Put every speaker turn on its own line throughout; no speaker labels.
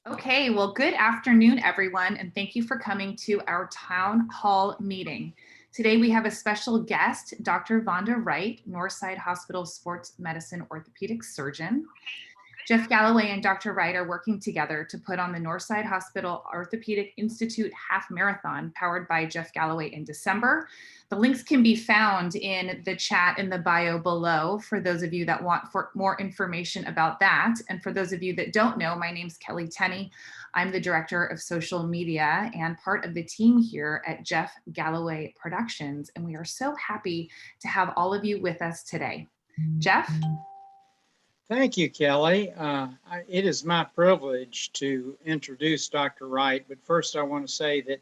Okay, well, good afternoon, everyone, and thank you for coming to our town hall meeting. Today, we have a special guest, Dr. Vonda Wright, Northside Hospital Sports Medicine Orthopedic Surgeon. Jeff Galloway and Dr. Wright are working together to put on the Northside Hospital Orthopedic Institute Half Marathon powered by Jeff Galloway in December. The links can be found in the chat in the bio below for those of you that want more information about that. And for those of you that don't know, my name's Kelly Tenney. I'm the Director of Social Media and part of the team here at Jeff Galloway Productions. And we are so happy to have all of you with us today. Jeff?
Thank you, Kelly. It is my privilege to introduce Dr. Wright, but first I want to say that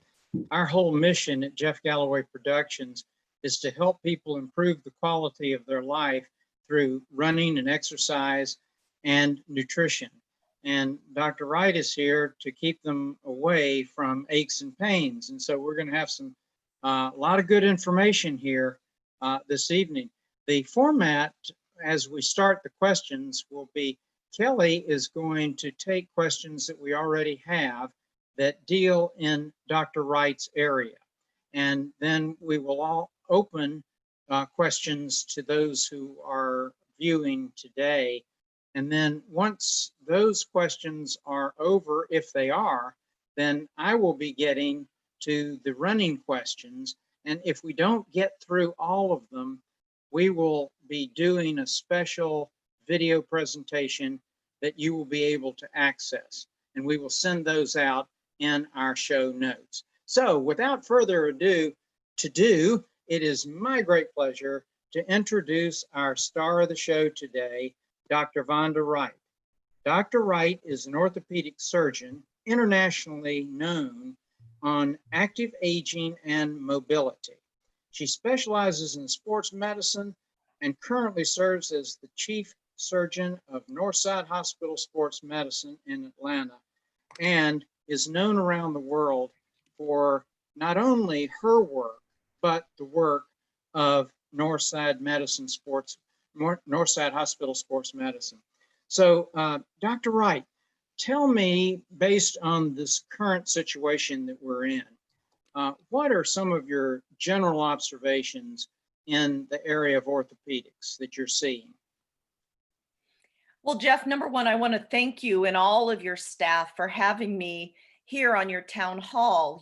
our whole mission at Jeff Galloway Productions is to help people improve the quality of their life through running and exercise and nutrition. And Dr. Wright is here to keep them away from aches and pains. And so we're going to have a lot of good information here this evening. The format as we start the questions will be Kelly is going to take questions that we already have that deal in Dr. Wright's area. And then we will all open questions to those who are viewing today. And then once those questions are over, if they are, then I will be getting to the running questions. And if we don't get through all of them, we will be doing a special video presentation that you will be able to access. And we will send those out in our show notes. So without further ado, it is my great pleasure to introduce our star of the show today, Dr. Vonda Wright. Dr. Wright is an orthopedic surgeon internationally known on active aging and mobility. She specializes in sports medicine and currently serves as the chief surgeon of Northside Hospital Sports Medicine in Atlanta, and is known around the world for not only her work, but the work of Northside Hospital Sports Medicine. So, Dr. Wright, tell me, based on this current situation that we're in, what are some of your general observations in the area of orthopedics that you're seeing?
Well, Jeff, number one, I want to thank you and all of your staff for having me here on your town hall.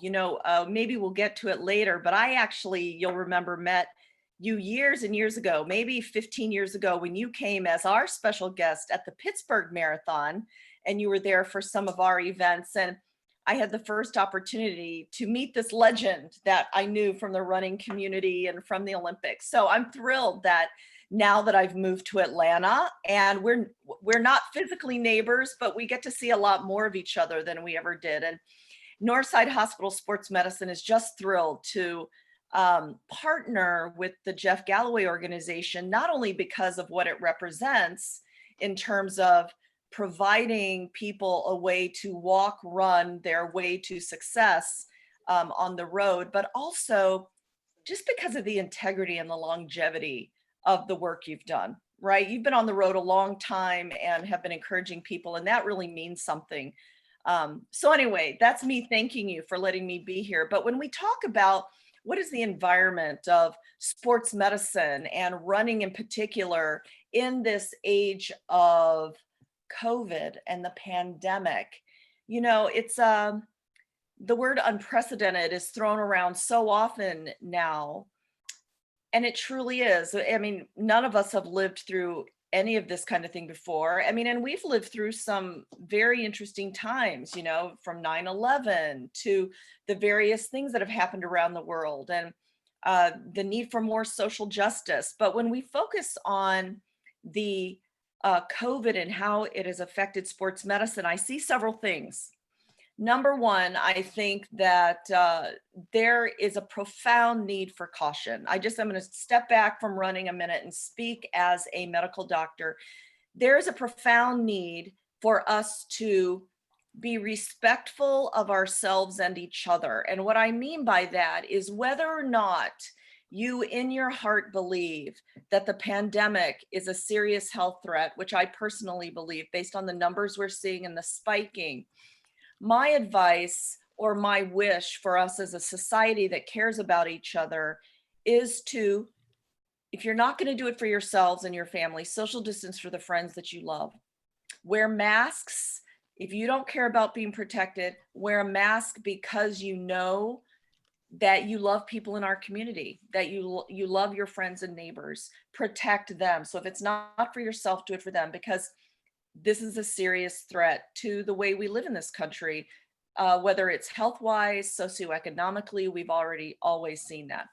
Maybe we'll get to it later, but I actually, you'll remember, met you years and years ago, maybe 15 years ago, when you came as our special guest at the Pittsburgh Marathon, and you were there for some of our events. And I had the first opportunity to meet this legend that I knew from the running community and from the Olympics. So I'm thrilled that now that I've moved to Atlanta, and we're not physically neighbors, but we get to see a lot more of each other than we ever did. And Northside Hospital Sports Medicine is just thrilled to partner with the Jeff Galloway organization, not only because of what it represents in terms of providing people a way to walk, run their way to success on the road, but also just because of the integrity and the longevity of the work you've done, right? You've been on the road a long time and have been encouraging people, and that really means something. So anyway, that's me thanking you for letting me be here. But when we talk about what is the environment of sports medicine and running in particular in this age of COVID and the pandemic, it's the word unprecedented is thrown around so often now, and it truly is. I mean, none of us have lived through any of this kind of thing before. I mean, and we've lived through some very interesting times, from 9/11 to the various things that have happened around the world, and the need for more social justice. But when we focus on the COVID and how it has affected sports medicine, I see several things. Number one, I think that there is a profound need for caution. I'm going to step back from running a minute and speak as a medical doctor. There is a profound need for us to be respectful of ourselves and each other. And what I mean by that is whether or not you in your heart believe that the pandemic is a serious health threat, which I personally believe based on the numbers we're seeing and the spiking, my advice or my wish for us as a society that cares about each other is to, if you're not going to do it for yourselves and your family, social distance for the friends that you love. Wear masks. If you don't care about being protected, wear a mask because you know that you love people in our community, that you love your friends and neighbors. Protect them. So if it's not for yourself, do it for them, because this is a serious threat to the way we live in this country, whether it's health-wise, socioeconomically. We've already always seen that.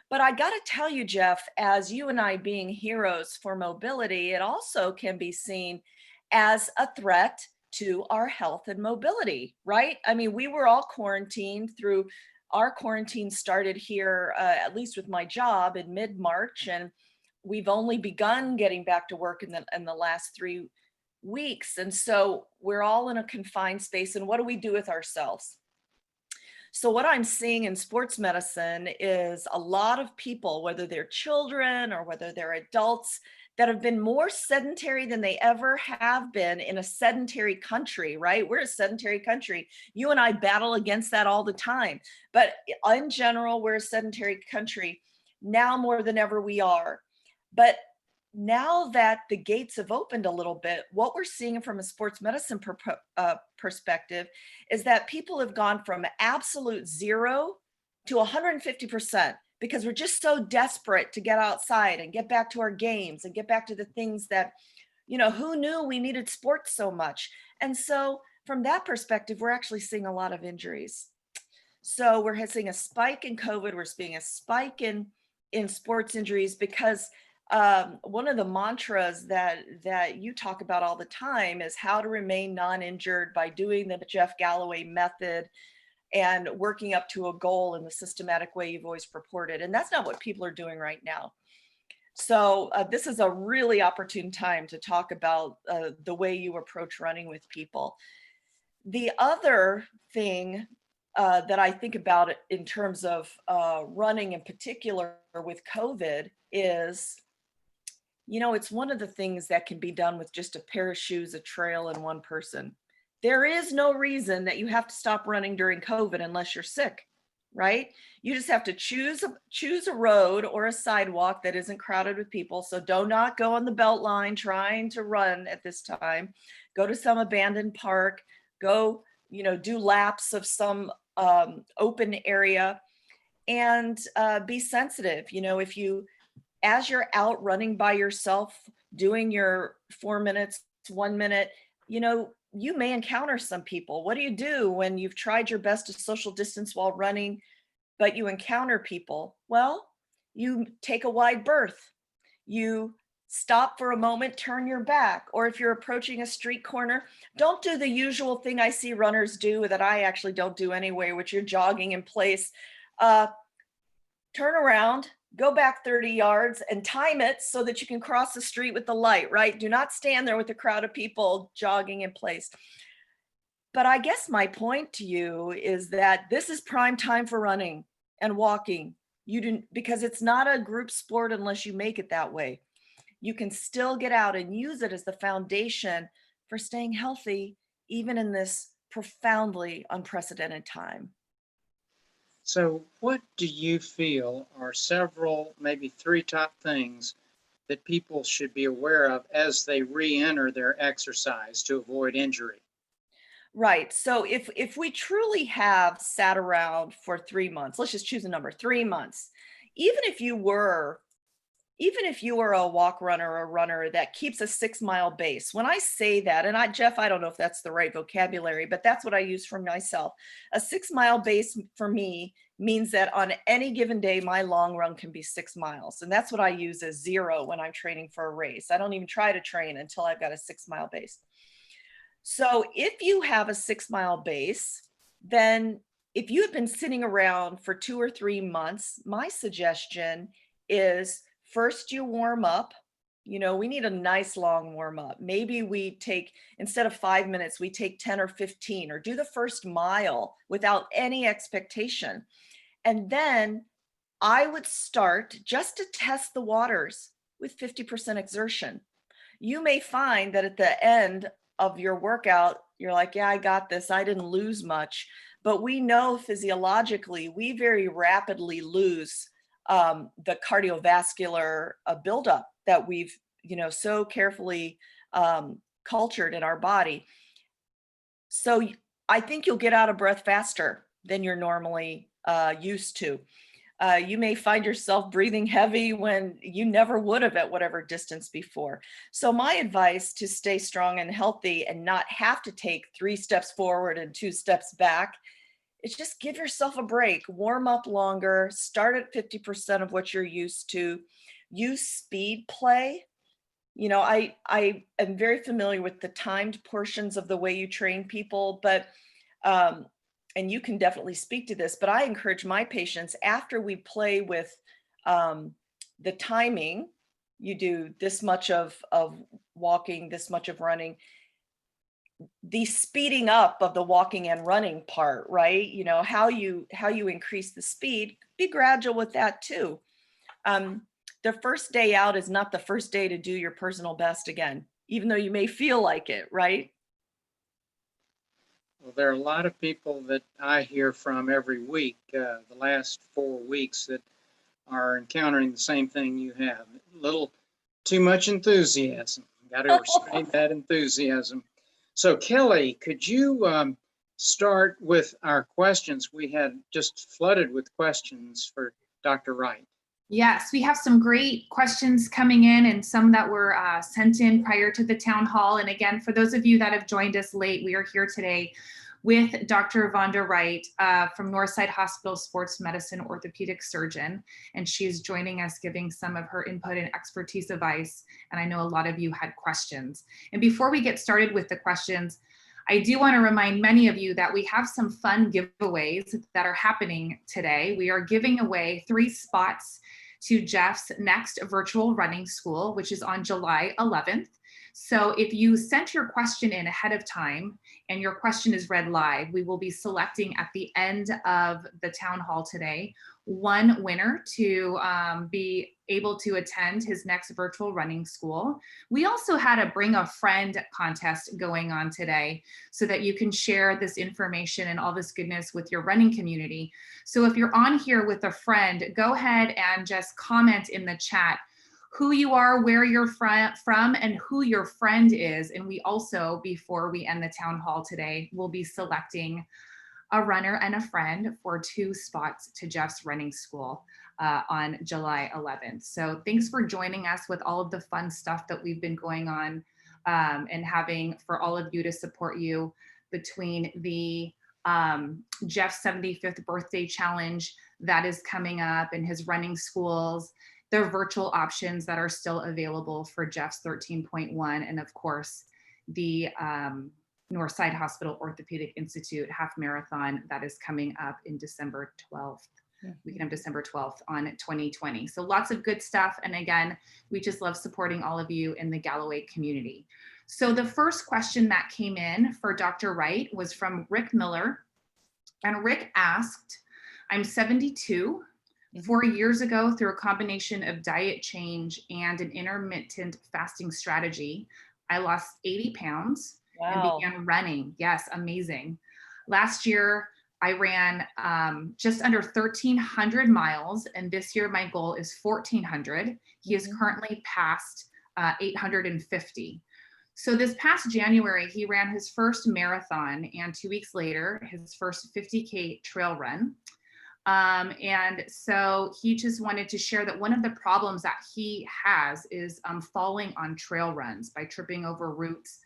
But I got to tell you, Jeff, as you and I being heroes for mobility, it also can be seen as a threat to our health and mobility, right? I mean, we were all quarantined through, our quarantine started here, at least with my job, in mid-March, and we've only begun getting back to work in the last 3 weeks. And so we're all in a confined space. And what do we do with ourselves? So what I'm seeing in sports medicine is a lot of people, whether they're children or whether they're adults, that have been more sedentary than they ever have been in a sedentary country, right? We're a sedentary country. You and I battle against that all the time. But in general, we're a sedentary country. Now more than ever we are. But now that the gates have opened a little bit, what we're seeing from a sports medicine perspective is that people have gone from absolute zero to 150%, because we're just so desperate to get outside and get back to our games and get back to the things that, you know, who knew we needed sports so much? And so from that perspective, we're actually seeing a lot of injuries. So we're seeing a spike in COVID, we're seeing a spike in sports injuries, because one of the mantras that you talk about all the time is how to remain non-injured by doing the Jeff Galloway method and working up to a goal in the systematic way you've always purported. And that's not what people are doing right now. So this is a really opportune time to talk about the way you approach running with people. The other thing that I think about it in terms of running in particular with COVID is, you know, it's one of the things that can be done with just a pair of shoes, a trail, and one person. There is no reason that you have to stop running during COVID unless you're sick, right? You just have to choose a road or a sidewalk that isn't crowded with people. So do not go on the belt line trying to run at this time. Go to some abandoned park, go, you know, do laps of some open area, and be sensitive. You know, if you, as you're out running by yourself, doing your 4 minutes, 1 minute, you know, you may encounter some people. What do you do when you've tried your best to social distance while running, but you encounter people? Well, you take a wide berth. You stop for a moment, turn your back. Or if you're approaching a street corner, don't do the usual thing I see runners do that I actually don't do anyway, which you're jogging in place. Turn around, go back 30 yards and time it so that you can cross the street with the light, right? Do not stand there with a crowd of people jogging in place. But I guess my point to you is that this is prime time for running and walking. You didn't, because it's not a group sport unless you make it that way. You can still get out and use it as the foundation for staying healthy, even in this profoundly unprecedented time.
So what do you feel are several, maybe 3 top things that people should be aware of as they re-enter their exercise to avoid injury?
Right. So if we truly have sat around for 3 months, let's just choose a number, 3 months, even if you were a walk runner or a runner that keeps a 6-mile base. When I say that, and Jeff, I don't know if that's the right vocabulary, but that's what I use for myself. A 6-mile base for me means that on any given day, my long run can be 6 miles. And that's what I use as 0 when I'm training for a race. I don't even try to train until I've got a 6-mile base. So if you have a 6-mile base, then if you have been sitting around for 2 or 3 months, my suggestion is first you warm up. You know, we need a nice long warm up. Maybe we take, instead of 5 minutes, we take 10 or 15, or do the first mile without any expectation. And then I would start just to test the waters with 50% exertion. You may find that at the end of your workout, You're like, yeah, I got this. I didn't lose much. But we know physiologically, we very rapidly lose the cardiovascular buildup that we've, so carefully cultured in our body. So I think you'll get out of breath faster than you're normally used to. You may find yourself breathing heavy when you never would have at whatever distance before. So my advice to stay strong and healthy and not have to take 3 steps forward and 2 steps back is just give yourself a break, warm up longer, start at 50% of what you're used to, use speed play. I am very familiar with the timed portions of the way you train people, but um, and you can definitely speak to this, but I encourage my patients after we play with the timing, you do this much of walking, this much of running, the speeding up of the walking and running part, right? How you increase the speed, be gradual with that too. The first day out is not the first day to do your personal best again, even though you may feel like it, right?
Well, there are a lot of people that I hear from every week, the last 4 weeks, that are encountering the same thing you have. A little too much enthusiasm. Got to restrain that enthusiasm. So Kelly, could you start with our questions? We had just flooded with questions for Dr. Wright.
Yes, we have some great questions coming in and some that were sent in prior to the town hall. And again, for those of you that have joined us late, we are here today with Dr. Vonda Wright from Northside Hospital Sports Medicine Orthopedic Surgeon. And she's joining us giving some of her input and expertise advice. And I know a lot of you had questions. And before we get started with the questions, I do want to remind many of you that we have some fun giveaways that are happening today. We are giving away 3 spots to Jeff's next virtual running school, which is on July 11th. So if you sent your question in ahead of time and your question is read live, we will be selecting at the end of the town hall today one winner to be able to attend his next virtual running school. We also had a bring a friend contest going on today so that you can share this information and all this goodness with your running community. So if you're on here with a friend, go ahead and just comment in the chat who you are, where you're from, and who your friend is. And we also, before we end the town hall today, will be selecting a runner and a friend for 2 spots to Jeff's running school on July 11th. So thanks for joining us with all of the fun stuff that we've been going on and having for all of you to support you between the Jeff's 75th birthday challenge that is coming up and his running schools, the virtual options that are still available for Jeff's 13.1, and of course, the Northside Hospital Orthopedic Institute half marathon that is coming up in December 12th, weekend of December 12th on 2020. So lots of good stuff. And again, we just love supporting all of you in the Galloway community. So the first question that came in for Dr. Wright was from Rick Miller. And Rick asked, I'm 72. 4 years ago, through a combination of diet change and an intermittent fasting strategy, I lost 80 pounds.
Wow.
And began running. Yes, amazing. Last year, I ran just under 1,300 miles, and this year my goal is 1,400. He is currently past 850. So this past January, he ran his first marathon, and 2 weeks later, his first 50K trail run. And so he just wanted to share that one of the problems that he has is falling on trail runs by tripping over roots,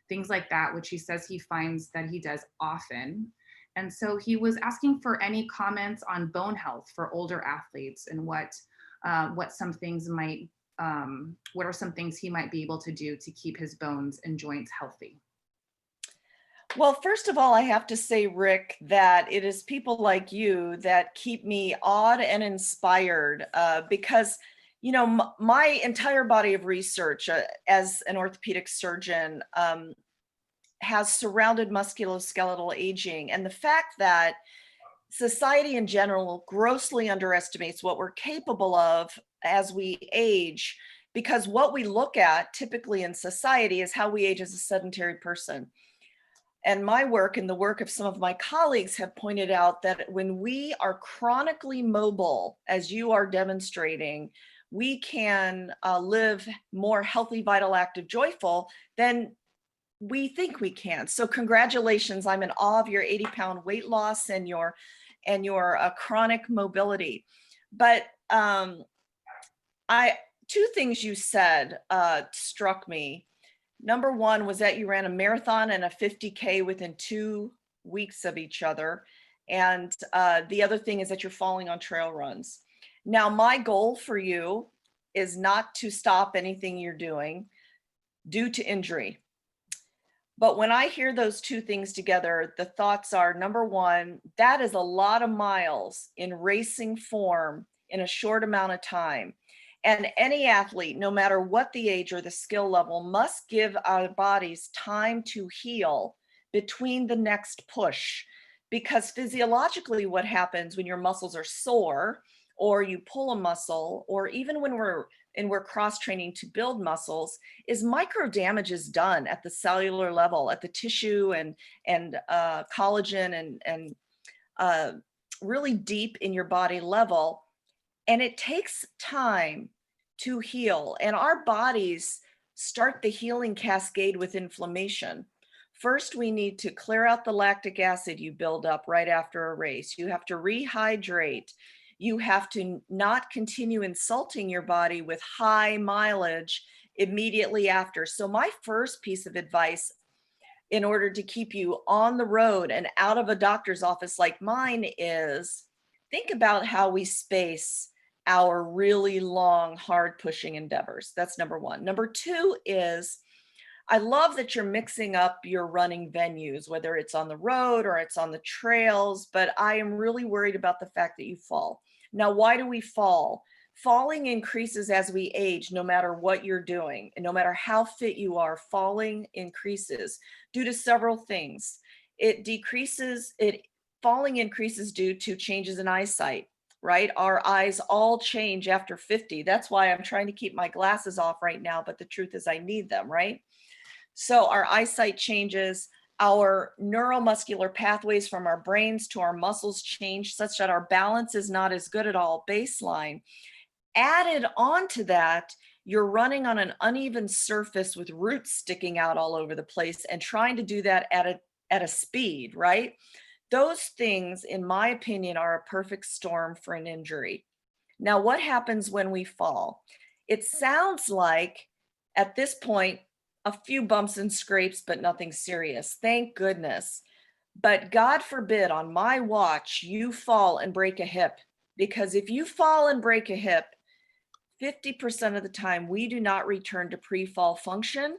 things like that, which he says he finds that he does often. And so he was asking for any comments on bone health for older athletes and what some things might, what are some things he might be able to do to keep his bones and joints healthy.
Well, first of all, I have to say, Rick, that it is people like you that keep me awed and inspired because, my entire body of research as an orthopedic surgeon has surrounded musculoskeletal aging, and the fact that society in general grossly underestimates what we're capable of as we age, because what we look at typically in society is how we age as a sedentary person. and my work and the work of some of my colleagues have pointed out that when we are chronically mobile, as you are demonstrating, we can live more healthy, vital, active, joyful than we think we can. So congratulations, I'm in awe of your 80-pound weight loss and your chronic mobility. But two things you said struck me. Number one was that you ran a marathon and a 50K within 2 weeks of each other. And the other thing is that you're falling on trail runs. Now, my goal for you is not to stop anything you're doing due to injury. But when I hear those two things together, the thoughts are, number one, that is a lot of miles in racing form in a short amount of time. And any athlete, no matter what the age or the skill level, must give our bodies time to heal between the next push. Because physiologically, what happens when your muscles are sore, or you pull a muscle, or even when we're cross training to build muscles, is micro damage is done at the cellular level, at the tissue and collagen and really deep in your body level. And it takes time to heal. And our bodies start the healing cascade with inflammation. First, we need to clear out the lactic acid you build up right after a race. You have to rehydrate. You have to not continue insulting your body with high mileage immediately after. So my first piece of advice in order to keep you on the road and out of a doctor's office like mine is think about how we space our really long, hard pushing endeavors. That's number one. Number two is I love that you're mixing up your running venues, whether it's on the road or it's on the trails, but I am really worried about the fact that you fall. Now, why do we fall? Falling increases as we age, no matter what you're doing, and no matter how fit you are, falling increases due to several things. Falling increases due to changes in eyesight, right? Our eyes all change after 50. That's why I'm trying to keep my glasses off right now, but the truth is I need them, right? So our eyesight changes, our neuromuscular pathways from our brains to our muscles change such that our balance is not as good at all baseline. Added on to that, you're running on an uneven surface with roots sticking out all over the place and trying to do that at a speed, right? Those things, in my opinion, are a perfect storm for an injury. Now, what happens when we fall? It sounds like at this point, a few bumps and scrapes, but nothing serious. Thank goodness. But God forbid on my watch, you fall and break a hip. Because if you fall and break a hip, 50% of the time, we do not return to pre-fall function.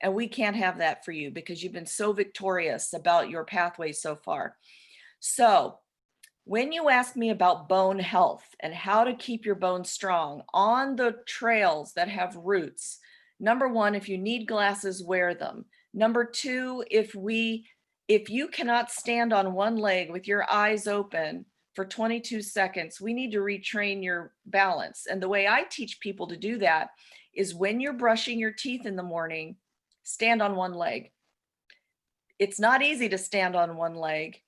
And we can't have that for you because you've been so victorious about your pathway so far. So when you ask me about bone health and how to keep your bones strong on the trails that have roots, number one, if you need glasses, wear them. Number two, if you cannot stand on one leg with your eyes open for 22 seconds, we need to retrain your balance. And the way I teach people to do that is when you're brushing your teeth in the morning, stand on one leg. It's not easy to stand on one leg.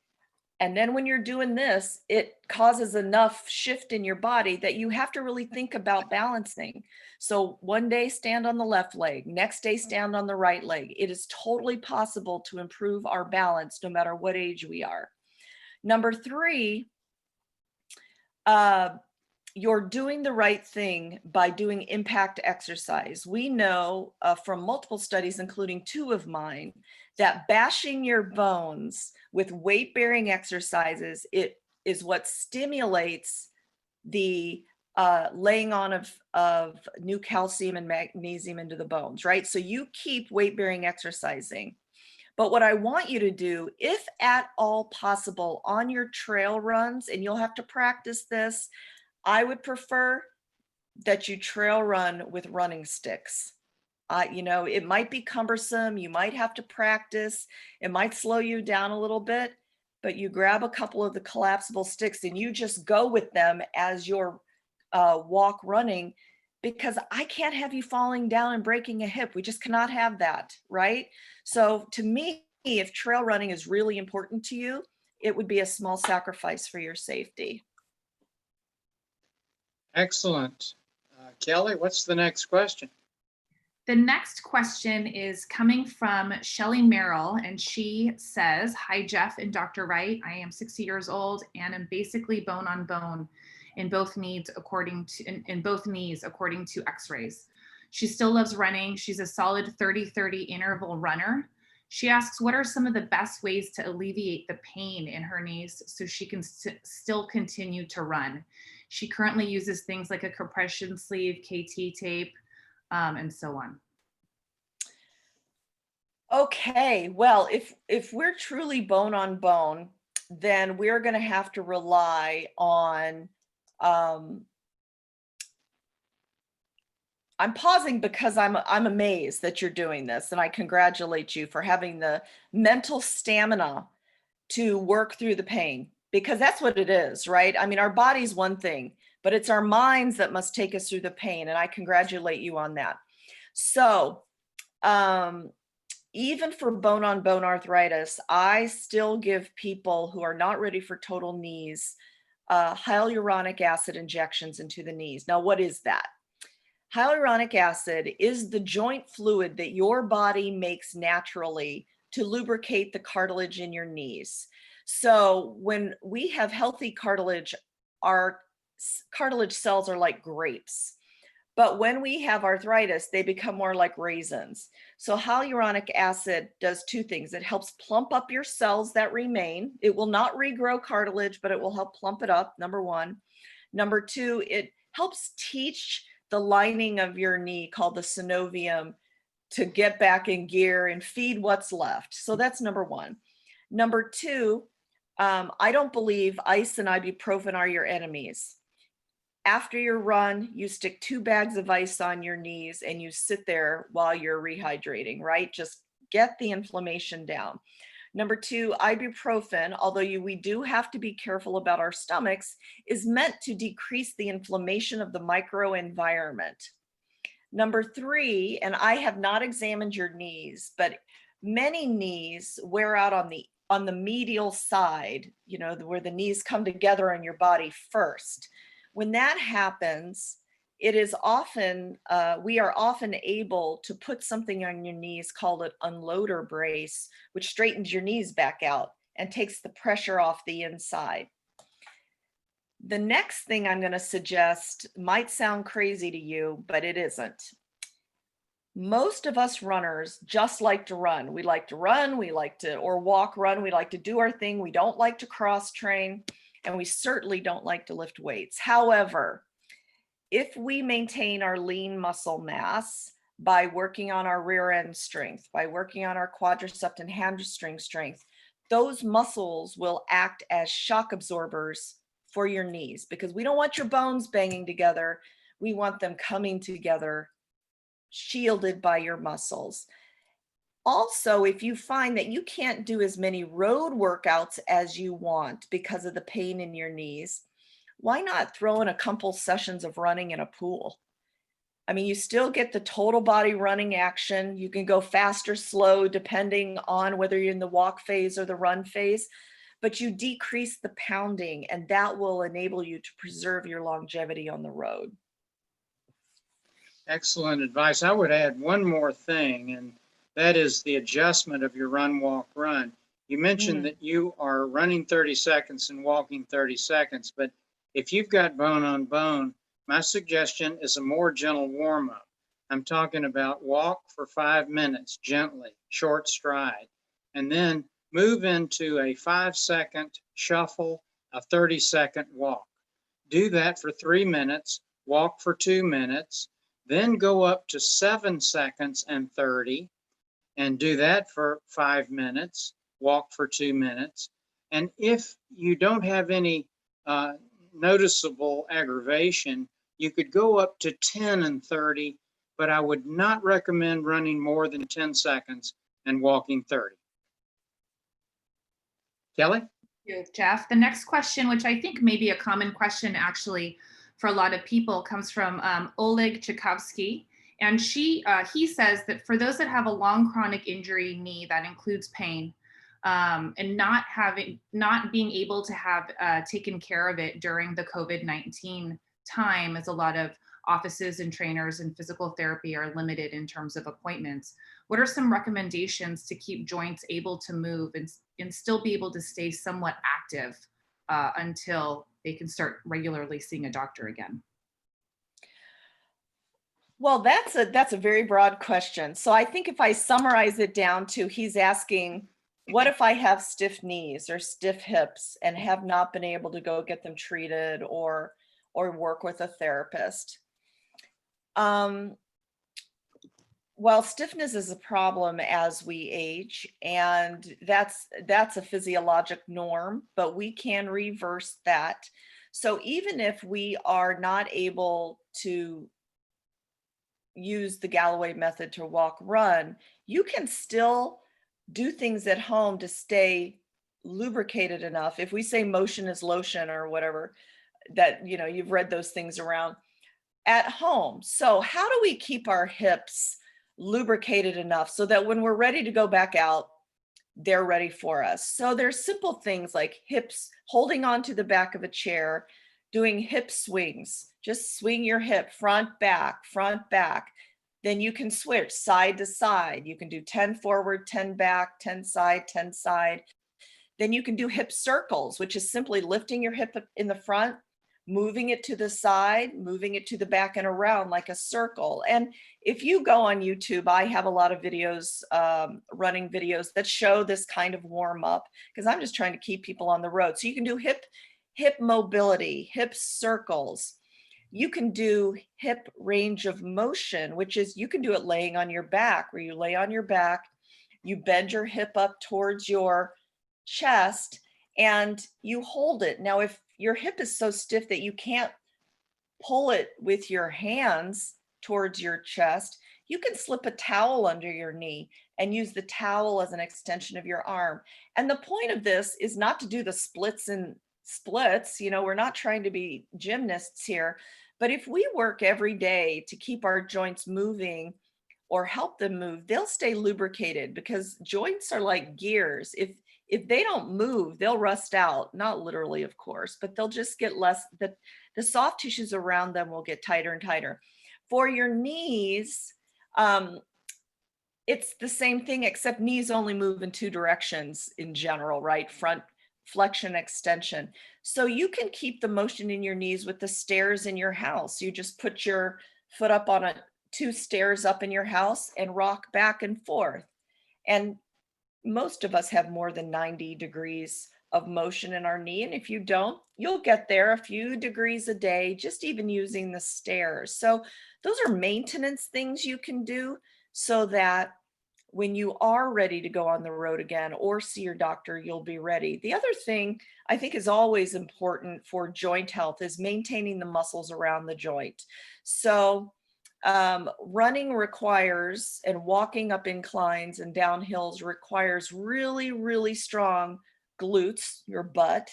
And then when you're doing this, it causes enough shift in your body that you have to really think about balancing. So one day stand on the left leg, next day stand on the right leg. It is totally possible to improve our balance no matter what age we are. Number three, you're doing the right thing by doing impact exercise. We know from multiple studies, including 2 of mine, that bashing your bones with weight-bearing exercises, it is what stimulates the laying on of new calcium and magnesium into the bones, right? So you keep weight-bearing exercising. But what I want you to do, if at all possible, on your trail runs, and you'll have to practice this, I would prefer that you trail run with running sticks. It might be cumbersome. You might have to practice. It might slow you down a little bit, but you grab a couple of the collapsible sticks and you just go with them as you're walk running, because I can't have you falling down and breaking a hip. We just cannot have that, right? So to me, if trail running is really important to you, it would be a small sacrifice for your safety.
Excellent. Kelly, what's the next question?
The next question is coming from Shelly Merrill, and she says, "Hi, Jeff and Dr. Wright. I am 60 years old and am basically bone on bone in both knees according to x-rays. She still loves running. She's a solid 30-30 interval runner. She asks, what are some of the best ways to alleviate the pain in her knees so she can still continue to run? She currently uses things like a compression sleeve, KT tape, and so on."
Okay, well, if we're truly bone on bone, then we're going to have to rely on, I'm pausing because I'm amazed that you're doing this, and I congratulate you for having the mental stamina to work through the pain, because that's what it is, right? I mean, our body's one thing, but it's our minds that must take us through the pain, and I congratulate you on that. So, even for bone on bone arthritis, I still give people who are not ready for total knees hyaluronic acid injections into the knees. Now, what is that? Hyaluronic acid is the joint fluid that your body makes naturally to lubricate the cartilage in your knees. So when we have healthy cartilage, our cartilage cells are like grapes. But when we have arthritis, they become more like raisins. So hyaluronic acid does two things. It helps plump up your cells that remain. It will not regrow cartilage, but it will help plump it up, number one. Number two, it helps teach the lining of your knee, called the synovium, to get back in gear and feed what's left. So that's number one. Number two, I don't believe ice and ibuprofen are your enemies. After your run, you stick 2 bags of ice on your knees and you sit there while you're rehydrating, right? Just get the inflammation down. Number two, ibuprofen, although we do have to be careful about our stomachs, is meant to decrease the inflammation of the microenvironment. Number three, and I have not examined your knees, but many knees wear out on the medial side, you know, where the knees come together on your body first. When that happens, it is often, we are often able to put something on your knees called an unloader brace, which straightens your knees back out and takes the pressure off the inside. The next thing I'm going to suggest might sound crazy to you, but it isn't. Most of us runners just like to run. We like to run, we like to, or walk, run, we like to do our thing. We don't like to cross train, and we certainly don't like to lift weights. However, if we maintain our lean muscle mass by working on our rear end strength, by working on our quadricep and hamstring strength, those muscles will act as shock absorbers for your knees, because we don't want your bones banging together. We want them coming together, shielded by your muscles. Also, if you find that you can't do as many road workouts as you want because of the pain in your knees, why not throw in a couple sessions of running in a pool? I mean, you still get the total body running action. You can go fast or slow depending on whether you're in the walk phase or the run phase, but you decrease the pounding, and that will enable you to preserve your longevity on the road.
Excellent advice. I would add one more thing, and that is the adjustment of your run, walk, run. You mentioned that you are running 30 seconds and walking 30 seconds, but if you've got bone on bone, my suggestion is a more gentle warm up. I'm talking about walk for 5 minutes gently, short stride, and then move into a 5-second shuffle, a 30-second walk. Do that for 3 minutes, walk for 2 minutes, then go up to 7 seconds and 30, and do that for 5 minutes, walk for 2 minutes. And if you don't have any noticeable aggravation, you could go up to 10 and 30, but I would not recommend running more than 10 seconds and walking 30. Kelly?
Thank you, Jeff. The next question, which I think may be a common question actually for a lot of people, comes from Oleg Tchaikovsky. And he says that for those that have a long chronic injury knee that includes pain, and not being able to have taken care of it during the COVID-19 time, as a lot of offices and trainers and physical therapy are limited in terms of appointments. What are some recommendations to keep joints able to move and still be able to stay somewhat active until they can start regularly seeing a doctor again?
Well, that's a very broad question. So I think if I summarize it down to, he's asking, what if I have stiff knees or stiff hips and have not been able to go get them treated or work with a therapist? Well, stiffness is a problem as we age, and that's a physiologic norm, but we can reverse that. So even if we are not able to use the Galloway method to walk, run, you can still do things at home to stay lubricated enough. If we say motion is lotion or whatever, that, you know, you've read those things around at home. So how do we keep our hips lubricated enough so that when we're ready to go back out, they're ready for us? So there's simple things like hips, holding on to the back of a chair, doing hip swings. Just swing your hip front, back, front, back. Then you can switch side to side. You can do 10 forward, 10 back, 10 side, 10 side. Then you can do hip circles, which is simply lifting your hip in the front, moving it to the side, moving it to the back and around like a circle. And if you go on YouTube, I have a lot of videos, running videos that show this kind of warm up, because I'm just trying to keep people on the road. So you can do hip mobility, hip circles. You can do hip range of motion, which is, you can do it laying on your back, where you lay on your back, you bend your hip up towards your chest and you hold it. Now, if your hip is so stiff that you can't pull it with your hands towards your chest, you can slip a towel under your knee and use the towel as an extension of your arm. And the point of this is not to do the splits and splits. You know, we're not trying to be gymnasts here, but if we work every day to keep our joints moving or help them move, they'll stay lubricated, because joints are like gears. If they don't move, they'll rust out, not literally, of course, but they'll just get less, the soft tissues around them will get tighter and tighter. For your knees, it's the same thing, except knees only move in two directions in general, right? Front flexion, extension. So you can keep the motion in your knees with the stairs in your house. You just put your foot up on two stairs up in your house and rock back and forth. And most of us have more than 90 degrees of motion in our knee. And if you don't, you'll get there a few degrees a day, just even using the stairs. So those are maintenance things you can do so that when you are ready to go on the road again or see your doctor, you'll be ready. The other thing I think is always important for joint health is maintaining the muscles around the joint. So running requires, and walking up inclines and down hills requires really, really strong glutes, your butt,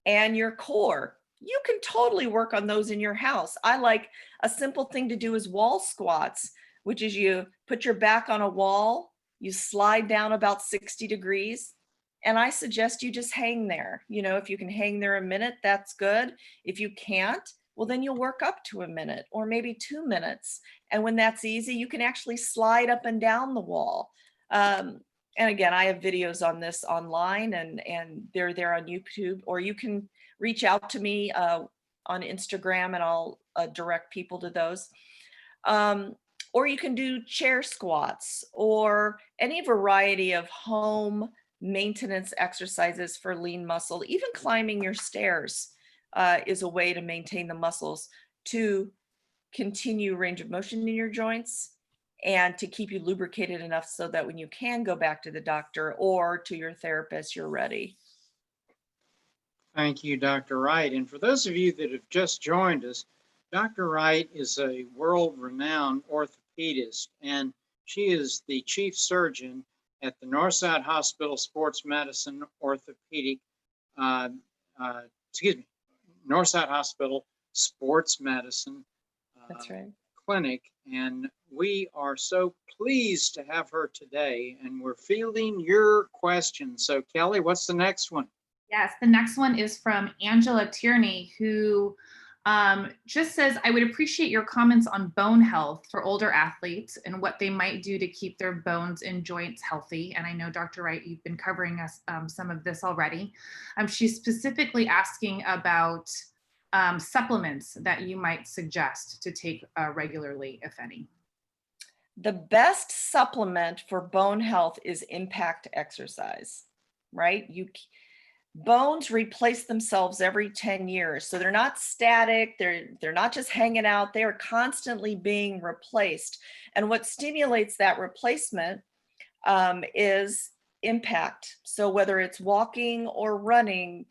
and your core. You can totally work on those in your house. I like, a simple thing to do is wall squats, which is you put your back on a wall, you slide down about 60 degrees, and I suggest you just hang there. You know, if you can hang there a minute, that's good. If you can't, well, then you'll work up to a minute or maybe 2 minutes. And when that's easy, you can actually slide up and down the wall. And again, I have videos on this online, and they're there on YouTube, or you can reach out to me on Instagram and I'll direct people to those. Or you can do chair squats or any variety of home maintenance exercises for lean muscle. Even climbing your stairs is a way to maintain the muscles, to continue range of motion in your joints and to keep you lubricated enough so that when you can go back to the doctor or to your therapist, you're ready.
Thank you, Dr. Wright. And for those of you that have just joined us, Dr. Wright is a world-renowned orthopedist, and she is the chief surgeon at the Northside Hospital Sports Medicine Orthopedic, Northside Hospital Sports Medicine
That's right.
clinic, and we are so pleased to have her today, and we're fielding your questions. So Kelly, what's the next one?
Yes, the next one is from Angela Tierney, who just says, I would appreciate your comments on bone health for older athletes and what they might do to keep their bones and joints healthy. And I know, Dr. Wright, you've been covering us some of this already. She's specifically asking about supplements that you might suggest to take regularly, if any.
The best supplement for bone health is impact exercise, right? Bones replace themselves every 10 years. So they're not static. They're not just hanging out. They are constantly being replaced. And what stimulates that replacement is impact. So whether it's walking or running,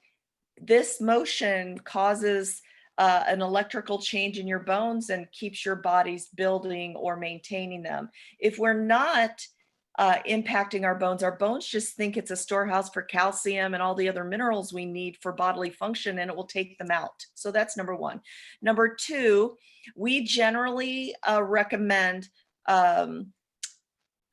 this motion causes an electrical change in your bones and keeps your bodies building or maintaining them. If we're not impacting our bones just think it's a storehouse for calcium and all the other minerals we need for bodily function, and it will take them out. So that's number one. Number two, we generally recommend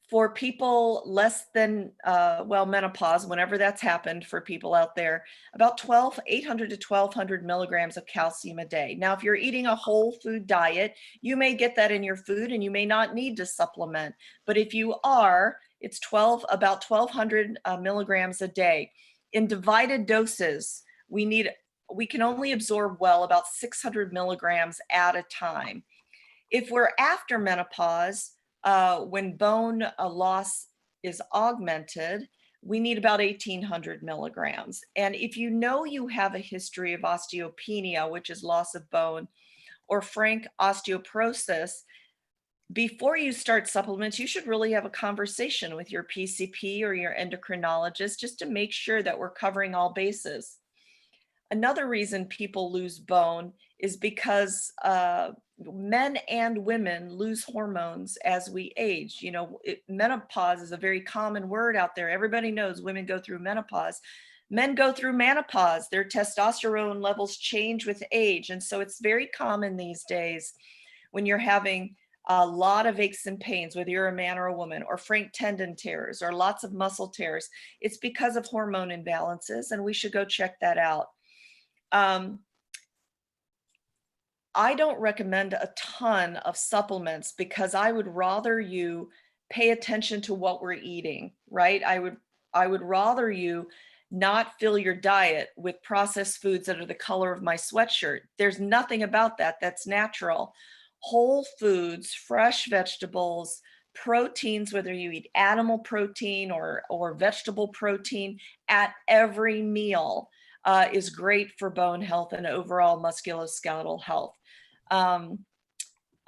for people less than, menopause, whenever that's happened for people out there, about 800 to 1200 milligrams of calcium a day. Now, if you're eating a whole food diet, you may get that in your food and you may not need to supplement. But if you are, it's about 1200 milligrams a day. In divided doses, we can only absorb well about 600 milligrams at a time. If we're after menopause, when bone loss is augmented, we need about 1800 milligrams. And if you know you have a history of osteopenia, which is loss of bone, or frank osteoporosis, before you start supplements, you should really have a conversation with your PCP or your endocrinologist just to make sure that we're covering all bases. Another reason people lose bone is because men and women lose hormones as we age. You know, menopause is a very common word out there. Everybody knows women go through menopause. Men go through menopause. Their testosterone levels change with age. And so it's very common these days when you're having a lot of aches and pains, whether you're a man or a woman, or frank tendon tears, or lots of muscle tears. It's because of hormone imbalances, and we should go check that out. I don't recommend a ton of supplements because I would rather you pay attention to what we're eating, right? I would rather you not fill your diet with processed foods that are the color of my sweatshirt. There's nothing about that that's natural. Whole foods, fresh vegetables, proteins, whether you eat animal protein or vegetable protein at every meal is great for bone health and overall musculoskeletal health. I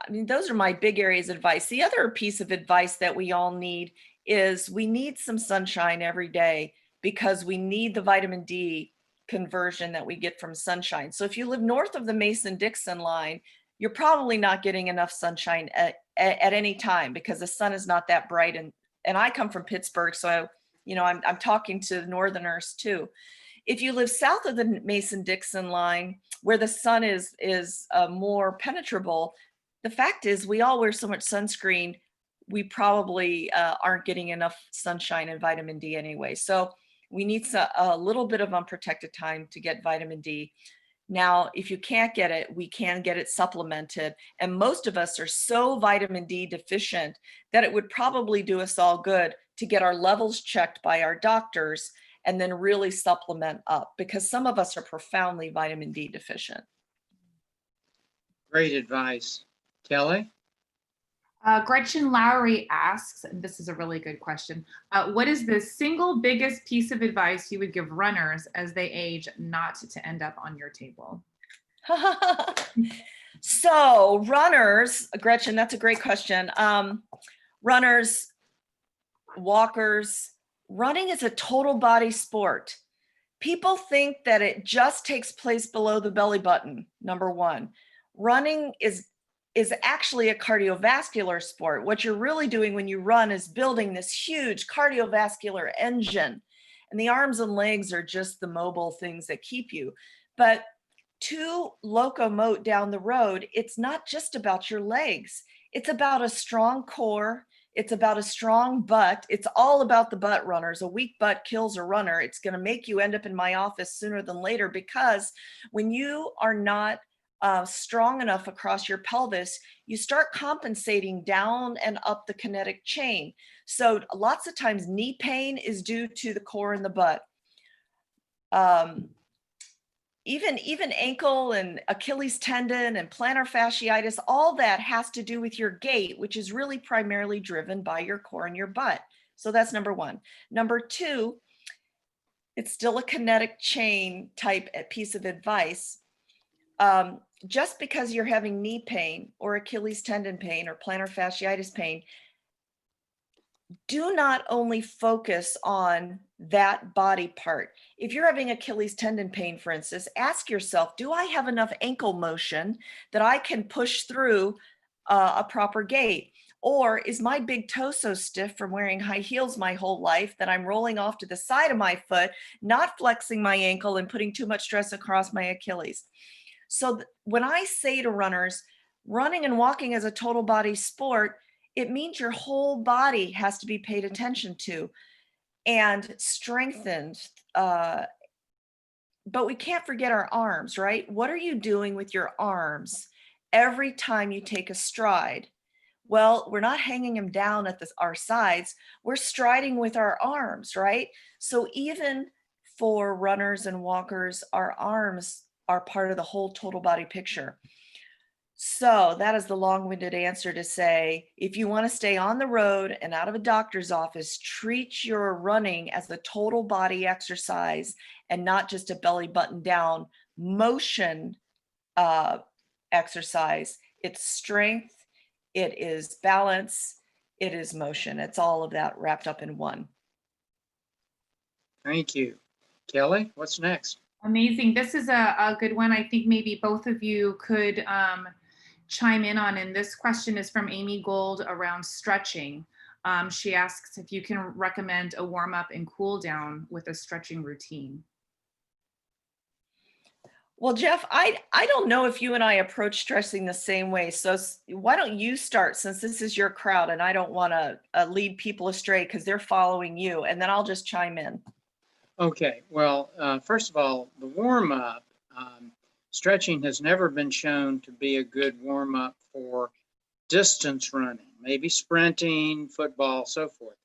mean, those are my big areas of advice. The other piece of advice that we all need is we need some sunshine every day because we need the vitamin D conversion that we get from sunshine. So if you live north of the Mason-Dixon line, you're probably not getting enough sunshine at any time because the sun is not that bright. And I come from Pittsburgh, so I'm talking to northerners too. If you live south of the Mason-Dixon line, where the sun is more penetrable, the fact is we all wear so much sunscreen, we probably aren't getting enough sunshine and vitamin D anyway. So we need a little bit of unprotected time to get vitamin D. Now, if you can't get it, we can get it supplemented. And most of us are so vitamin D deficient that it would probably do us all good to get our levels checked by our doctors and then really supplement up, because some of us are profoundly vitamin D deficient.
Great advice. Kelly?
Gretchen Lowry asks, and this is a really good question, what is the single biggest piece of advice you would give runners as they age not to end up on your table?
So runners, Gretchen, that's a great question. Runners, walkers, running is a total body sport. People think that it just takes place below the belly button, number one. Running is actually a cardiovascular sport. What you're really doing when you run is building this huge cardiovascular engine. And the arms and legs are just the mobile things that keep you. But to locomote down the road, it's not just about your legs. It's about a strong core. It's about a strong butt. It's all about the butt, runners. A weak butt kills a runner. It's going to make you end up in my office sooner than later, because when you are not strong enough across your pelvis, you start compensating down and up the kinetic chain. So lots of times knee pain is due to the core and the butt. Even ankle and Achilles tendon and plantar fasciitis, all that has to do with your gait, which is really primarily driven by your core and your butt. So that's number one. Number two, it's still a kinetic chain type piece of advice. Just because you're having knee pain or Achilles tendon pain or plantar fasciitis pain, do not only focus on that body part. If you're having Achilles tendon pain, for instance, ask yourself, do I have enough ankle motion that I can push through a proper gait? Or is my big toe so stiff from wearing high heels my whole life that I'm rolling off to the side of my foot, not flexing my ankle and putting too much stress across my Achilles? So when I say to runners, running and walking is a total body sport, it means your whole body has to be paid attention to and strengthened. But we can't forget our arms, right? What are you doing with your arms every time you take a stride? Well, we're not hanging them down at our sides. We're striding with our arms, right? So even for runners and walkers, our arms are part of the whole total body picture. So that is the long-winded answer to say, if you want to stay on the road and out of a doctor's office, treat your running as a total body exercise and not just a belly button down motion exercise. It's strength, it is balance, it is motion. It's all of that wrapped up in one.
Thank you. Kelly, what's next?
Amazing. This is a good one. I think maybe both of you could chime in on. And this question is from Amy Gold around stretching. She asks if you can recommend a warm up and cool down with a stretching routine.
Well, Jeff, I don't know if you and I approach stressing the same way. So why don't you start, since this is your crowd and I don't want to lead people astray because they're following you, and then I'll just chime in.
Okay, well, first of all, the warm up, stretching has never been shown to be a good warm up for distance running, maybe sprinting, football, so forth.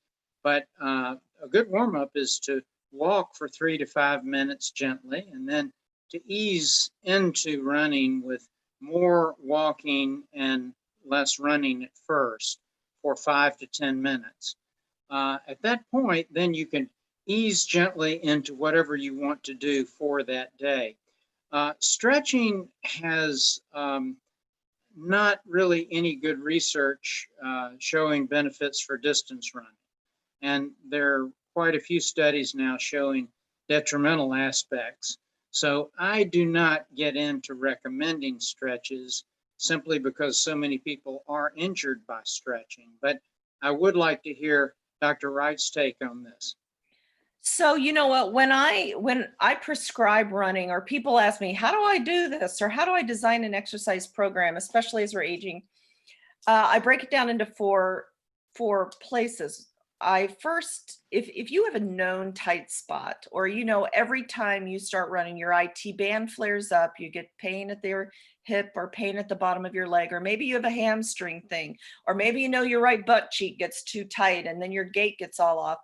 But a good warm up is to walk for 3 to 5 minutes gently, and then to ease into running with more walking and less running at first for 5 to 10 minutes. At that point, then you can ease gently into whatever you want to do for that day. Stretching has not really any good research showing benefits for distance running. And there are quite a few studies now showing detrimental aspects. So I do not get into recommending stretches simply because so many people are injured by stretching. But I would like to hear Dr. Wright's take on this.
So you know what, when I prescribe running, or people ask me, how do I do this? Or how do I design an exercise program, especially as we're aging? I break it down into four places. I first, if you have a known tight spot, or every time you start running, your IT band flares up, you get pain at their hip or pain at the bottom of your leg, or maybe you have a hamstring thing, or maybe your right butt cheek gets too tight and then your gait gets all off.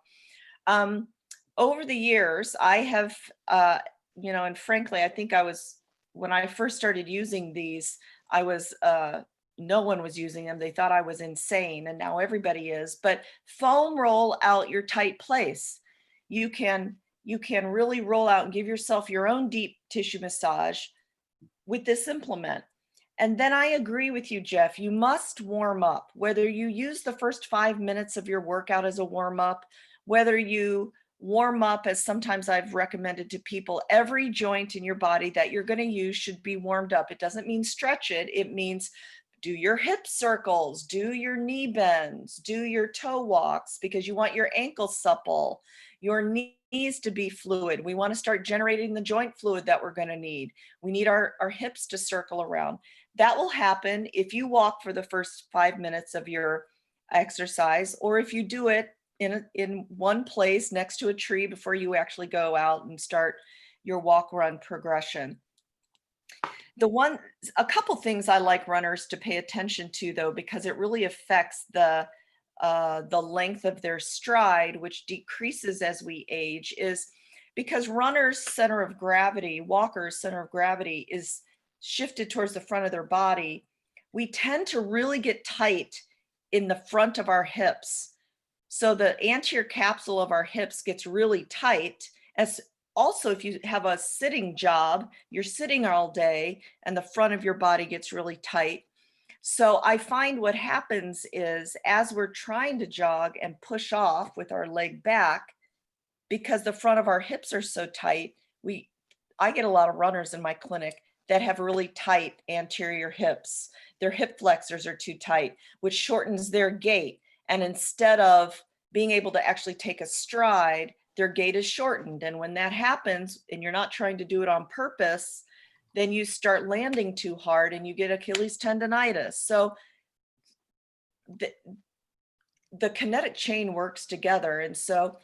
Over the years, I have, and frankly, I think when I first started using these, no one was using them. They thought I was insane, and now everybody is. But foam roll out your tight place. You can really roll out and give yourself your own deep tissue massage with this implement. And then I agree with you, Jeff. You must warm up, whether you use the first 5 minutes of your workout as a warm up, whether you warm up, as sometimes I've recommended to people, every joint in your body that you're going to use should be warmed up. It doesn't mean stretch it. It means do your hip circles, do your knee bends, do your toe walks, because you want your ankles supple. your knees to be fluid. We want to start generating the joint fluid that we're going to need. We need our hips to circle around. That will happen if you walk for the first 5 minutes of your exercise, or if you do it in one place next to a tree before you actually go out and start your walk run progression. A couple things I like runners to pay attention to, though, because it really affects the length of their stride, which decreases as we age, is because runners' center of gravity, walkers' center of gravity is shifted towards the front of their body. We tend to really get tight in the front of our hips. So the anterior capsule of our hips gets really tight. As also, if you have a sitting job, you're sitting all day and the front of your body gets really tight. So I find what happens is, as we're trying to jog and push off with our leg back, because the front of our hips are so tight, I get a lot of runners in my clinic that have really tight anterior hips. Their hip flexors are too tight, which shortens their gait. And instead of being able to actually take a stride, their gait is shortened. And when that happens, and you're not trying to do it on purpose, then you start landing too hard and you get Achilles tendonitis. So the kinetic chain works together. And so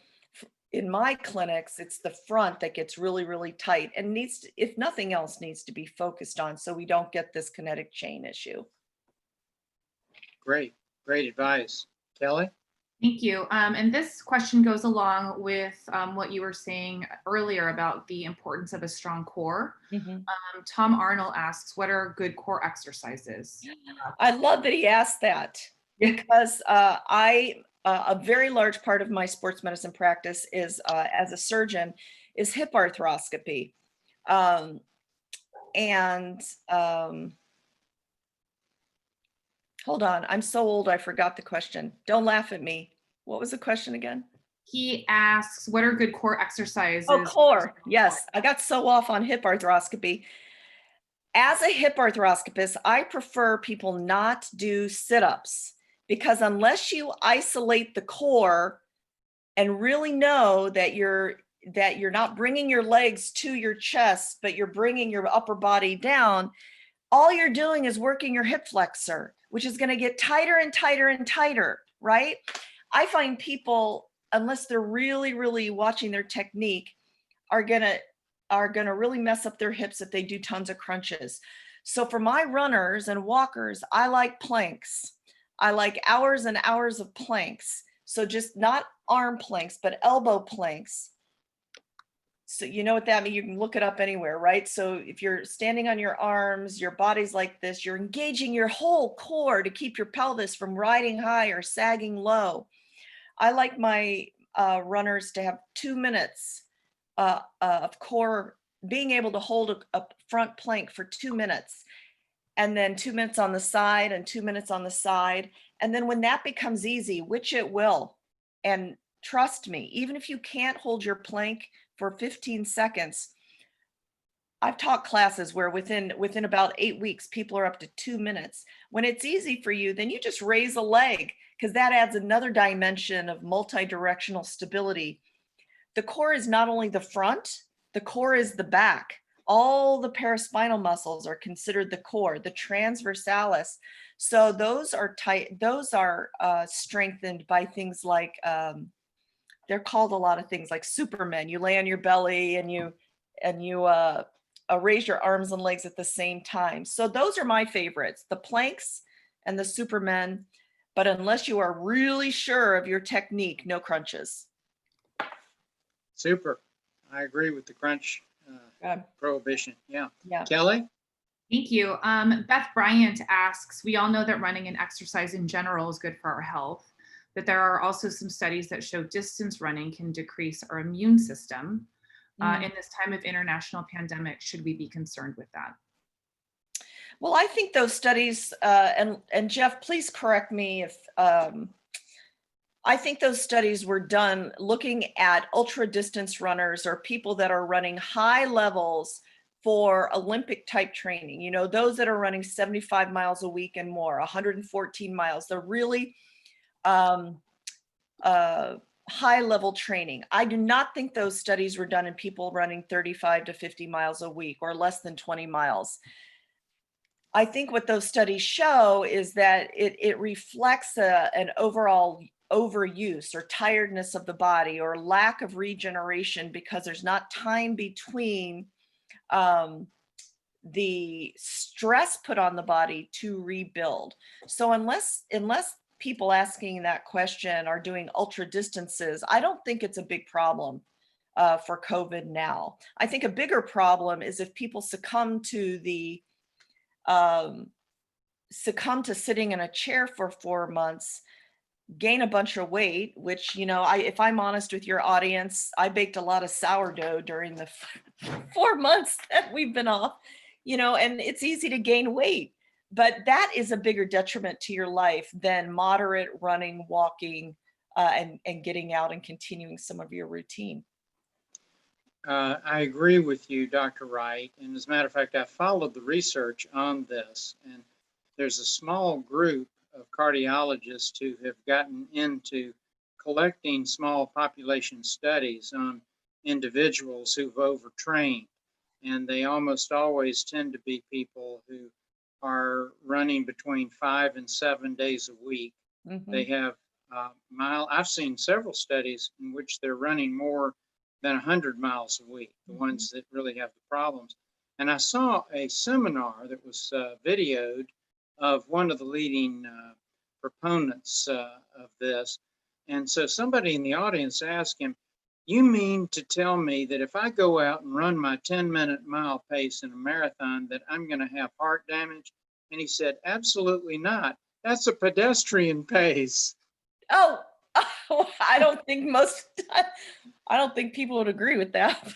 in my clinics, it's the front that gets really, really tight and needs to, if nothing else, needs to be focused on so we don't get this kinetic chain issue.
Great advice. Kelly?
Thank you. And this question goes along with what you were saying earlier about the importance of a strong core. Tom Arnold asks, what are good core exercises?
I love that he asked that, because a very large part of my sports medicine practice is, as a surgeon, is hip arthroscopy. Hold on, I'm so old, I forgot the question. Don't laugh at me. What was the question again?
He asks, what are good core exercises?
Oh, core. Yes, I got so off on hip arthroscopy. As a hip arthroscopist, I prefer people not do sit-ups, because unless you isolate the core and really know that you're not bringing your legs to your chest, but you're bringing your upper body down, all you're doing is working your hip flexor, which is going to get tighter and tighter and tighter, right? I find people, unless they're really, really watching their technique, are gonna really mess up their hips if they do tons of crunches. So for my runners and walkers, I like planks. I like hours and hours of planks. So just not arm planks, but elbow planks. So you know what that means? You can look it up anywhere, right? So if you're standing on your arms, your body's like this, you're engaging your whole core to keep your pelvis from riding high or sagging low. I like my runners to have 2 minutes of core, being able to hold a front plank for 2 minutes, and then 2 minutes on the side and 2 minutes on the side. And then when that becomes easy, which it will, and trust me, even if you can't hold your plank for 15 seconds, I've taught classes where within about 8 weeks, people are up to 2 minutes. When it's easy for you, then you just raise a leg, because that adds another dimension of multi-directional stability. The core is not only the front, the core is the back. All the paraspinal muscles are considered the core, the transversalis. So those are tight, those are strengthened by things like, they're called a lot of things like Supermen. You lay on your belly and you raise your arms and legs at the same time. So those are my favorites, the planks and the Supermen. But unless you are really sure of your technique, no crunches.
Super. I agree with the crunch prohibition. Yeah. Kelly?
Thank you. Beth Bryant asks, we all know that running and exercise in general is good for our health, but there are also some studies that show distance running can decrease our immune system. In this time of international pandemic, should we be concerned with that?
Well, I think those studies, and Jeff, please correct me if, I think those studies were done looking at ultra distance runners or people that are running high levels for Olympic type training, you know, those that are running 75 miles a week and more, 114 miles. They're really high level training. I do not think those studies were done in people running 35 to 50 miles a week or less than 20 miles. I think what those studies show is that it reflects an overall overuse or tiredness of the body or lack of regeneration because there's not time between the stress put on the body to rebuild. So unless people asking that question are doing ultra distances, I don't think it's a big problem for COVID now. I think a bigger problem is if people succumb to sitting in a chair for 4 months, gain a bunch of weight, which, you know, if I'm honest with your audience, I baked a lot of sourdough during the 4 months that we've been off, you know, and it's easy to gain weight, but that is a bigger detriment to your life than moderate running, walking, and getting out and continuing some of your routine.
I agree with you, Dr. Wright. And as a matter of fact, I followed the research on this, and there's a small group of cardiologists who have gotten into collecting small population studies on individuals who've overtrained. And they almost always tend to be people who are running between 5 and 7 days a week.
Mm-hmm.
They have I've seen several studies in which they're running more than 100 miles a week, the ones that really have the problems. And I saw a seminar that was videoed of one of the leading proponents of this. And so somebody in the audience asked him, "You mean to tell me that if I go out and run my 10-minute mile pace in a marathon that I'm going to have heart damage?" And he said, "Absolutely not. That's a pedestrian pace."
Oh, I don't think people would agree with that.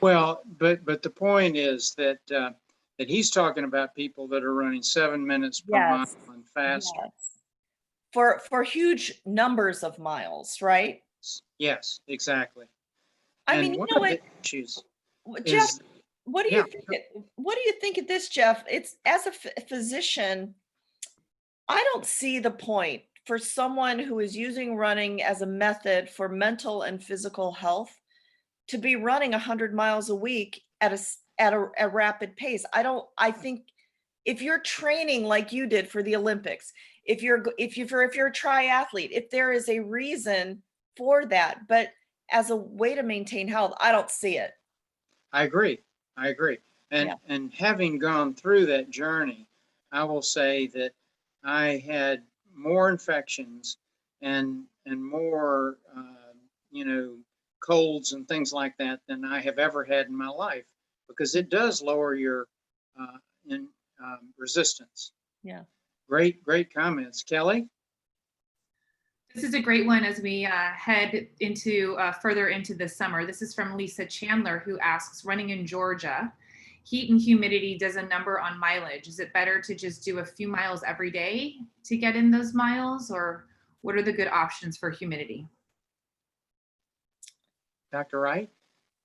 Well, but the point is that that he's talking about people that are running 7 minutes per mile
Yes.
and faster.
Yes. For huge numbers of miles, right?
Yes, exactly.
I
And
mean, you
one
know
of the
what,
issues
Jeff,
is,
what do
yeah,
you think? What do you think of this, Jeff? It's as a physician, I don't see the point for someone who is using running as a method for mental and physical health to be running 100 miles a week at a rapid pace. I think if you're training like you did for the Olympics, if you're a triathlete, if there is a reason for that, but as a way to maintain health, I don't see it.
I agree. And having gone through that journey, I will say that I had more infections and more colds and things like that than I have ever had in my life, because it does lower your resistance.
Yeah.
Great comments, Kelly.
This is a great one as we head into further into the summer. This is from Lisa Chandler, who asks, running in Georgia, heat and humidity does a number on mileage. Is it better to just do a few miles every day to get in those miles, or what are the good options for humidity?
Dr. Wright?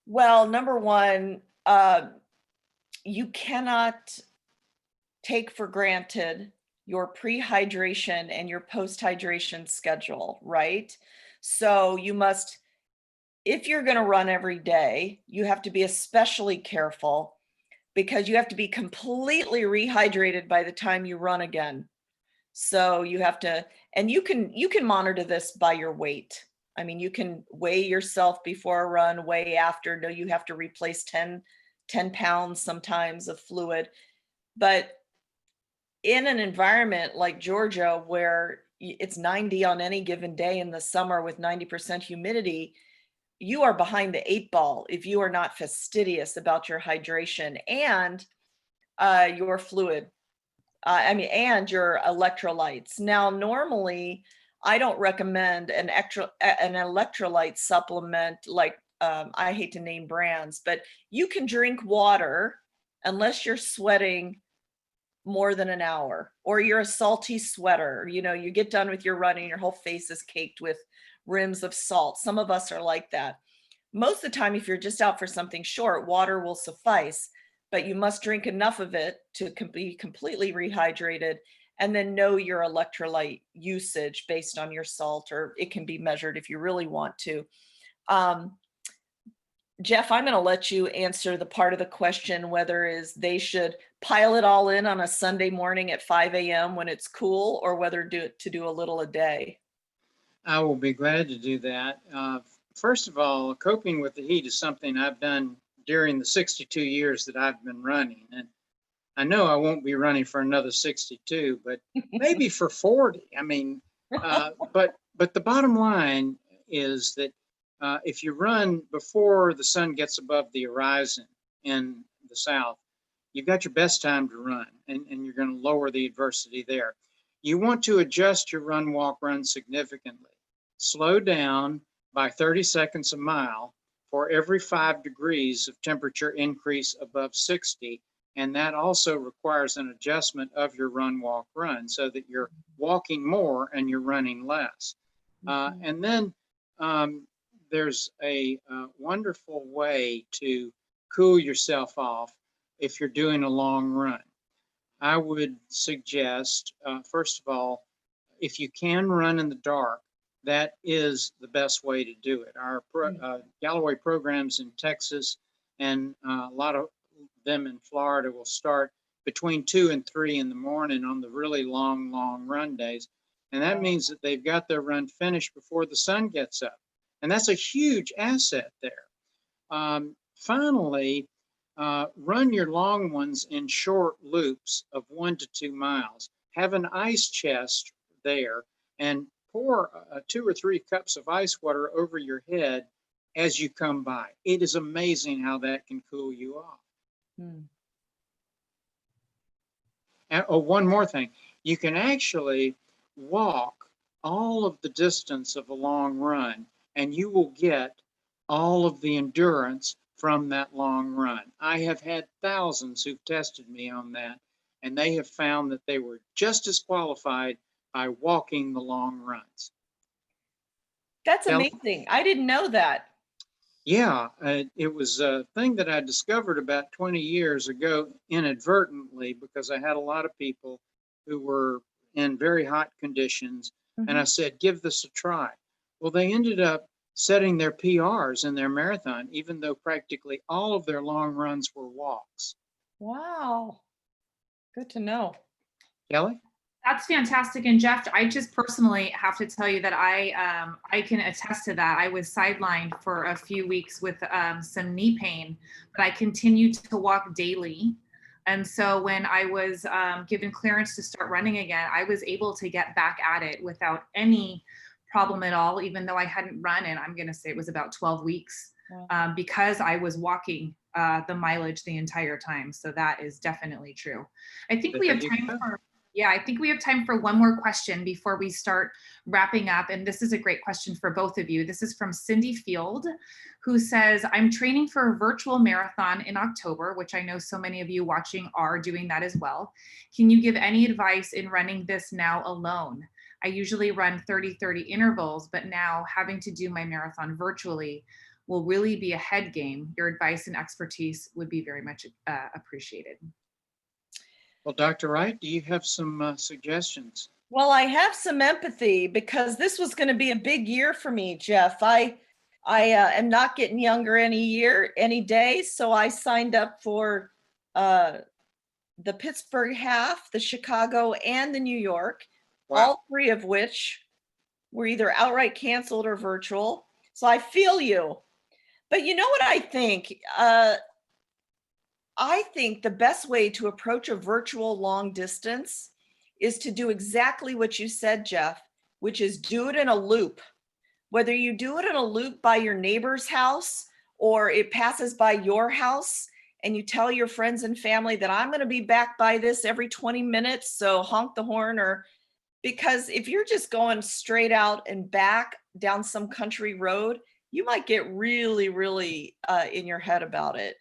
Well, number one, you cannot take for granted your pre-hydration and your post-hydration schedule, right? So you must, if you're going to run every day, you have to be especially careful because you have to be completely rehydrated by the time you run again. So you have to, and you can monitor this by your weight. I mean, you can weigh yourself before a run, weigh after. No, you have to replace 10 pounds sometimes of fluid. But in an environment like Georgia, where it's 90 on any given day in the summer with 90% humidity, you are behind the 8 ball if you are not fastidious about your hydration and your fluid. And your electrolytes. Now, normally, I don't recommend an electrolyte supplement like, I hate to name brands, but you can drink water unless you're sweating more than an hour, or you're a salty sweater. You know, you get done with your running, your whole face is caked with rims of salt. Some of us are like that. Most of the time, if you're just out for something short, water will suffice, but you must drink enough of it to be completely rehydrated. and then know your electrolyte usage based on your salt, or it can be measured if you really want to. Jeff, I'm going to let you answer the part of the question whether is they should pile it all in on a Sunday morning at 5 a.m. when it's cool, or whether to do a little a day.
I will be glad to do that. First of all, coping with the heat is something I've done during the 62 years that I've been running. And I know I won't be running for another 62, but maybe for 40. I mean, but the bottom line is that if you run before the sun gets above the horizon in the south, you've got your best time to run, and you're going to lower the adversity there. You want to adjust your run, walk, run significantly. Slow down by 30 seconds a mile for every 5 degrees of temperature increase above 60. And that also requires an adjustment of your run, walk, run so that you're walking more and you're running less. And then there's a wonderful way to cool yourself off if you're doing a long run. I would suggest, first of all, if you can run in the dark, that is the best way to do it. Our Galloway programs in Texas and a lot of them in Florida will start between 2 and 3 in the morning on the really long run days. And that means that they've got their run finished before the sun gets up. And that's a huge asset there. Finally, run your long ones in short loops of 1 to 2 miles. Have an ice chest there and pour 2 or 3 cups of ice water over your head as you come by. It is amazing how that can cool you off. And, oh, one more thing. You can actually walk all of the distance of a long run, and you will get all of the endurance from that long run. I have had thousands who've tested me on that, and they have found that they were just as qualified by walking the long runs.
That's amazing. I didn't know that.
Yeah, it was a thing that I discovered about 20 years ago inadvertently, because I had a lot of people who were in very hot conditions. And I said, give this a try. Well, they ended up setting their PRs in their marathon, even though practically all of their long runs were walks.
Wow. Good to know.
Kelly?
That's fantastic. And Jeff, I just personally have to tell you that I can attest to that. I was sidelined for a few weeks with some knee pain, but I continued to walk daily. And so when I was given clearance to start running again, I was able to get back at it without any problem at all, even though I hadn't run in, I'm going to say it was about 12 weeks, because I was walking the mileage the entire time. So that is definitely true. I think we have time for I think we have time for one more question before we start wrapping up. And this is a great question for both of you. This is from Cindy Field, who says, I'm training for a virtual marathon in October, which I know so many of you watching are doing that as well. Can you give any advice in running this now alone? I usually run 30-30 intervals, but now having to do my marathon virtually will really be a head game. Your advice and expertise would be very much appreciated.
Well, Dr. Wright, do you have some suggestions?
Well, I have some empathy because this was going to be a big year for me, Jeff. I am not getting younger any day. So I signed up for the Pittsburgh half, the Chicago, and the New York, all 3 of which were either outright canceled or virtual. So I feel you. But you know what I think? I think the best way to approach a virtual long distance is to do exactly what you said, Jeff, which is do it in a loop. Whether you do it in a loop by your neighbor's house or it passes by your house and you tell your friends and family that I'm going to be back by this every 20 minutes, so honk the horn, or because if you're just going straight out and back down some country road, you might get really, really in your head about it.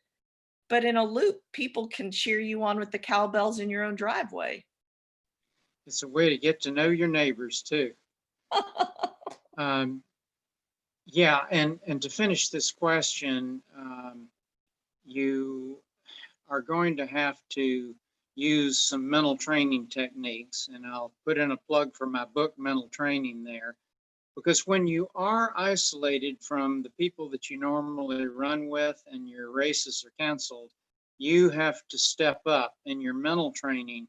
But in a loop, people can cheer you on with the cowbells in your own driveway.
It's a way to get to know your neighbors too. Yeah, and to finish this question, you are going to have to use some mental training techniques. And I'll put in a plug for my book, Mental Training, there. Because when you are isolated from the people that you normally run with and your races are canceled, you have to step up in your mental training.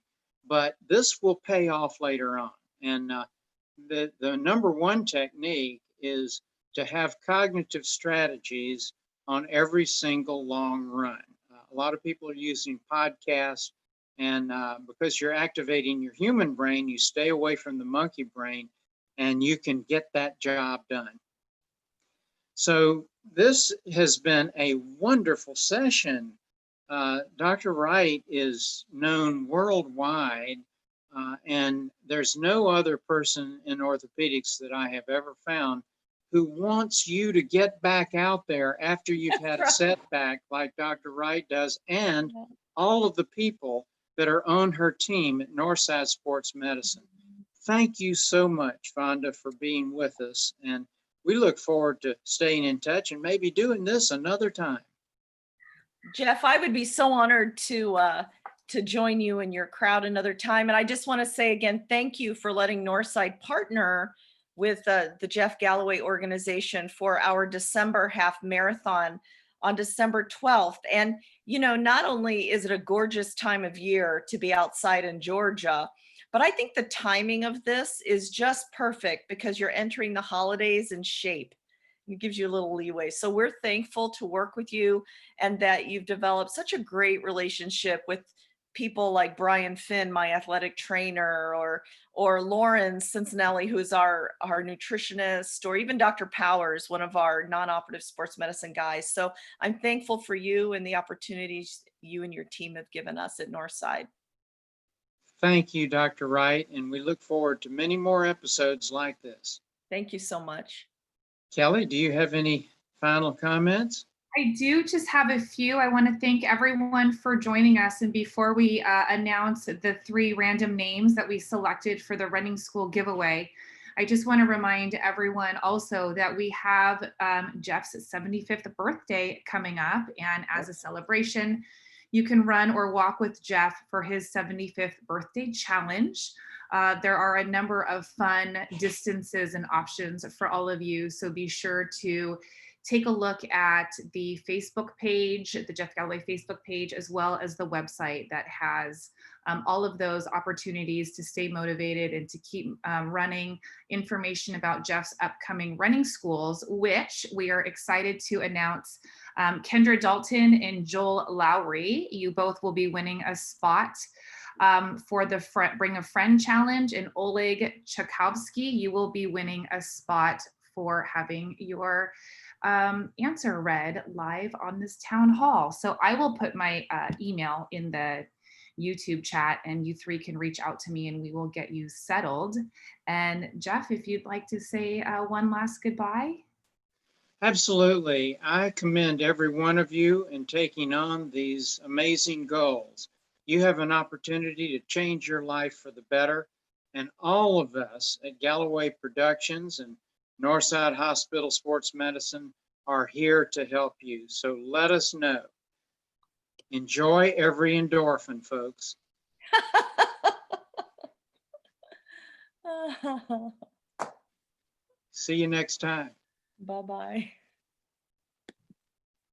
But this will pay off later on. And the number one technique is to have cognitive strategies on every single long run. A lot of people are using podcasts, and because you're activating your human brain, you stay away from the monkey brain, and you can get that job done. So this has been a wonderful session. Dr. Wright is known worldwide, and there's no other person in orthopedics that I have ever found who wants you to get back out there after you've had a setback like Dr. Wright does, and all of the people that are on her team at Northside Sports Medicine. Thank you so much, Vonda, for being with us. And we look forward to staying in touch and maybe doing this another time.
Jeff, I would be so honored to join you and your crowd another time. And I just want to say again, thank you for letting Northside partner with the Jeff Galloway organization for our December half marathon on December 12th. And, you know, not only is it a gorgeous time of year to be outside in Georgia, but I think the timing of this is just perfect because you're entering the holidays in shape. It gives you a little leeway. So we're thankful to work with you and that you've developed such a great relationship with people like Brian Finn, my athletic trainer, or Lauren Cincinnati, who's our nutritionist, or even Dr. Powers, one of our non-operative sports medicine guys. So I'm thankful for you and the opportunities you and your team have given us at Northside.
Thank you, Dr. Wright, and we look forward to many more episodes like this.
Thank you so much.
Kelly, do you have any final comments?
I do just have a few. I want to thank everyone for joining us. And before we announce the 3 random names that we selected for the running school giveaway, I just want to remind everyone also that we have Jeff's 75th birthday coming up. And as a celebration, you can run or walk with Jeff for his 75th birthday challenge. There are a number of fun distances and options for all of you. So be sure to take a look at the Facebook page, the Jeff Galloway Facebook page, as well as the website that has all of those opportunities to stay motivated and to keep running. Information about Jeff's upcoming running schools, which we are excited to announce. Kendra Dalton and Joel Lowry, you both will be winning a spot for the Bring a Friend Challenge, and Oleg Tchaikovsky, you will be winning a spot for having your answer read live on this town hall. So I will put my email in the YouTube chat, and you 3 can reach out to me and we will get you settled. And Jeff, if you'd like to say one last goodbye.
Absolutely. I commend every one of you in taking on these amazing goals. You have an opportunity to change your life for the better. And all of us at Galloway Productions and Northside Hospital Sports Medicine are here to help you. So let us know. Enjoy every endorphin, folks. See you next time.
Bye-bye.